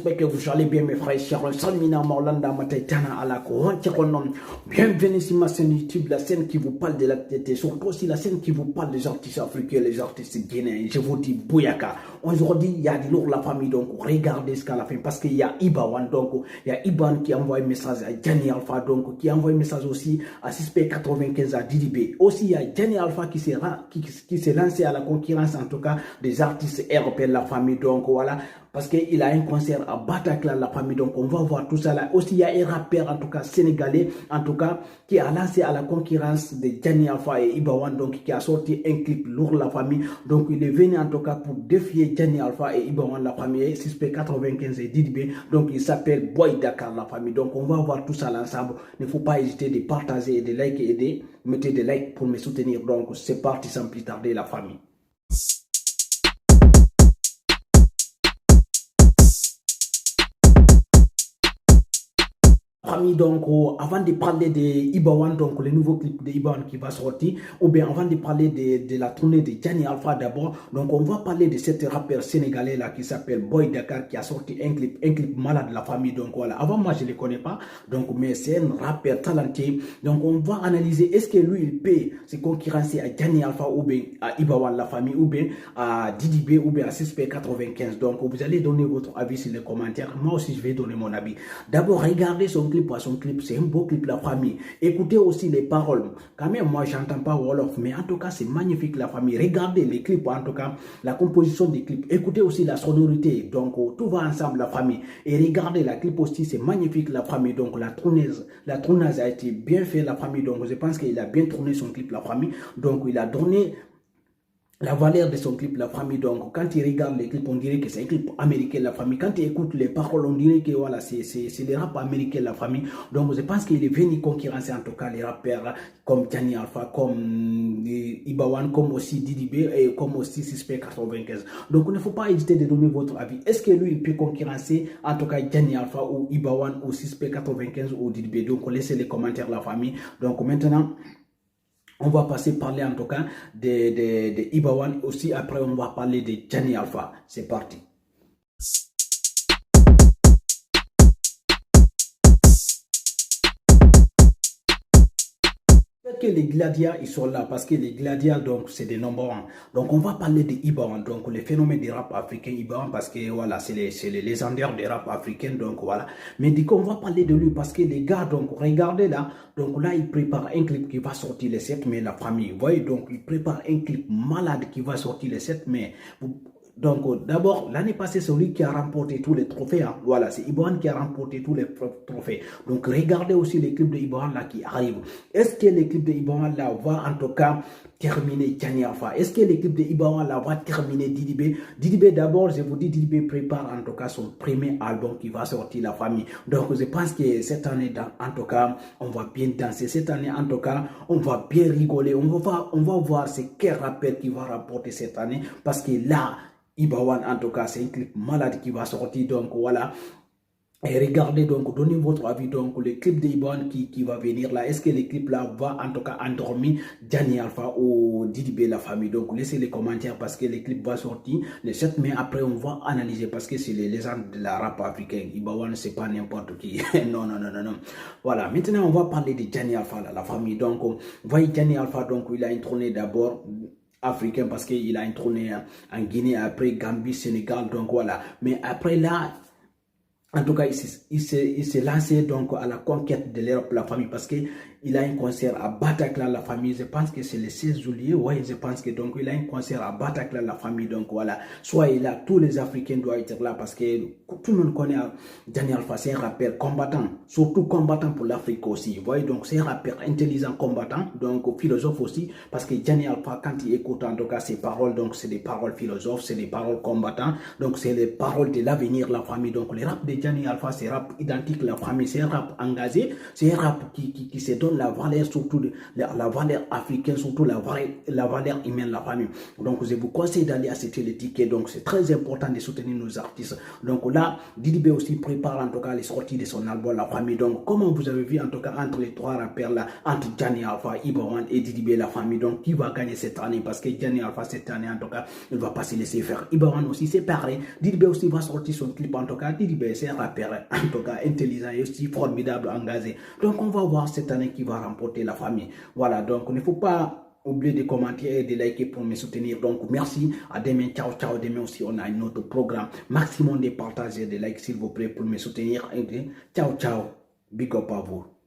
j'espère que vous allez bien mes frères et sœurs. Salmina Maulanda Mataitana Alako. Bienvenue sur ma chaîne YouTube, la chaîne qui vous parle de l'actualité, surtout aussi la chaîne qui vous parle des artistes africains, les artistes guinéens. Je vous dis Bouyaka. Aujourd'hui, il y a du lourd la famille, donc regardez ce qu'à la fin, parce qu'il y a Ibawan, donc il y a Iban qui envoie un message à Gianni Alpha, donc qui envoie un message aussi à 6P95 à Didibé. Aussi, il y a Gianni Alpha qui s'est lancé à la concurrence, en tout cas, des artistes européens, la famille, donc voilà. Parce qu'il a un concert à Bataclan, la famille, donc on va voir tout ça là. Aussi, il y a un rappeur, en tout cas sénégalais, en tout cas, qui a lancé à la concurrence de Gianni Alpha et Ibawan, donc qui a sorti un clip lourd, la famille. Donc il est venu en tout cas pour défier Gianni Alpha et Ibawan, la famille, 6P95 et Didibé. Donc il s'appelle Boy Dakar, la famille. Donc on va voir tout ça l'ensemble. Il ne faut pas hésiter de partager et de liker et de mettre des likes pour me soutenir. Donc c'est parti sans plus tarder, la famille. Donc avant de parler de Ibawan, donc le nouveau clip de Ibawan qui va sortir, ou bien avant de parler de la tournée de Gianni Alpha d'abord, donc on va parler de cet rappeur sénégalais là qui s'appelle Boy Dakar, qui a sorti un clip malade, la famille. Donc voilà, avant moi je ne le connais pas, donc mais c'est un rappeur talentueux. Donc on va analyser, est-ce que lui il peut se concurrencer à Gianni Alpha ou bien à Ibawan, la famille, ou bien à Didibé ou bien à 6P95. Donc vous allez donner votre avis sur les commentaires. Moi aussi je vais donner mon avis. D'abord regardez son clip. Son clip, c'est un beau clip, la famille. Écoutez aussi les paroles. Quand même, moi, j'entends pas Wolof, mais en tout cas, c'est magnifique, la famille. Regardez les clips, en tout cas, la composition des clips. Écoutez aussi la sonorité. Donc, tout va ensemble, la famille. Et regardez la clip aussi, c'est magnifique, la famille. Donc, la tourneuse a été bien faite, la famille. Donc, je pense qu'il a bien tourné son clip, la famille. Donc, il a donné la valeur de son clip, la famille. Donc quand tu regardes les clips, on dirait que c'est un clip américain, la famille. Quand tu écoutes les paroles, on dirait que voilà, c'est le rap américain, la famille. Donc je pense qu'il est venu concurrencer en tout cas les rappeurs comme Gianni Alpha, comme Ibawan, comme aussi Didibé et comme aussi 6P95. Donc il ne faut pas hésiter de donner votre avis. Est-ce que lui il peut concurrencer en tout cas Gianni Alpha ou Ibawan ou 6P95 ou Didibé? Donc laissez les commentaires, la famille. Donc maintenant, on va parler en tout cas de Ibawan aussi. Après, on va parler de Gianni Alpha. C'est parti. Que les gladiateurs ils sont là parce que les gladiateurs donc c'est des nombres 1. Donc on va parler de Ibawan, donc le phénomène du rap africain Ibawan, parce que voilà c'est les légendaires du rap africain, donc voilà. Mais du coup on va parler de lui parce que les gars, donc regardez là, donc là il prépare un clip qui va sortir le 7 mai, la famille. Vous voyez, donc il prépare un clip malade qui va sortir le 7 mai. Donc d'abord, l'année passée, c'est lui qui a remporté tous les trophées. Hein. Voilà, c'est Ibawan qui a remporté tous les trophées. Donc regardez aussi les clips de Ibawan là qui arrivent. Est-ce que les clips de Ibawan là vont en tout cas terminer Gianni Alpha? Est-ce que les clips de Ibawan là vont terminer Didibé? Didibé d'abord, je vous dis, Didibé prépare en tout cas son premier album qui va sortir, la famille. Donc je pense que cette année, en tout cas, on va bien danser. Cette année, en tout cas, on va bien rigoler. On va voir c'est quel rappeur qui va rapporter cette année. Parce que là, Ibawan, en tout cas, c'est un clip malade qui va sortir. Donc voilà. Et regardez, donc, donnez votre avis. Donc, le clip d'Ibawan qui va venir là, est-ce que le clip là va en tout cas endormir Gianni Alpha ou Didibé, la famille? Donc, laissez les commentaires parce que le clip va sortir le 7 mai. Après, on va analyser parce que c'est les légendes de la rap africaine. Ibawan, c'est pas n'importe qui. Non. Voilà. Maintenant, on va parler de Gianni Alpha, là, la famille. Donc, voyez Gianni Alpha, donc, il a introné d'abord africain parce qu'il a introné en Guinée, après Gambie, Sénégal, donc voilà. Mais après là, en tout cas, il s'est lancé donc à la conquête de l'Europe, la famille, parce qu'il a un concert à Bataclan, la famille. Je pense que c'est le 16 juillet. Oui, je pense que donc il a un concert à Bataclan, la famille. Donc voilà, soit il a tous les Africains doivent être là parce que tout le monde connaît Gianni Alpha, c'est un rappeur combattant, surtout combattant pour l'Afrique aussi. Vous voyez, donc c'est un rappeur intelligent, combattant, donc philosophe aussi, parce que Gianni Alpha, quand il écoute en tout cas ses paroles, donc c'est des paroles philosophes, c'est des paroles combattants, donc c'est les paroles de l'avenir, la famille. Donc les rap de de Gianni Alpha, c'est rap identique, la famille, c'est un rap engagé, c'est un rap qui se donne la valeur, surtout la valeur africaine, surtout la valeur humaine, la famille. Donc, je vous conseille d'aller acheter les tickets. Donc, c'est très important de soutenir nos artistes. Donc là, Didi B aussi prépare en tout cas les sorties de son album La Famille. Donc, comment vous avez vu en tout cas entre les trois rappeurs là, entre Gianni Alpha, Ibawan et Didi B, La Famille. Donc, qui va gagner cette année? Parce que Gianni Alpha, cette année, en tout cas, il ne va pas se laisser faire. Ibawan aussi, c'est pareil. Didi B aussi va sortir son clip. En tout cas, Didi B, c'est un rappeur, en tout cas, intelligent et aussi formidable, engagé. Donc, on va voir cette année qui va remporter La Famille. Voilà, donc, il ne faut pas oubliez de commenter et de liker pour me soutenir. Donc, merci. À demain. Ciao, ciao. Demain aussi, on a un autre programme. Maximum de partager, de likes, s'il vous plaît, pour me soutenir. Ciao, ciao. Big up à vous.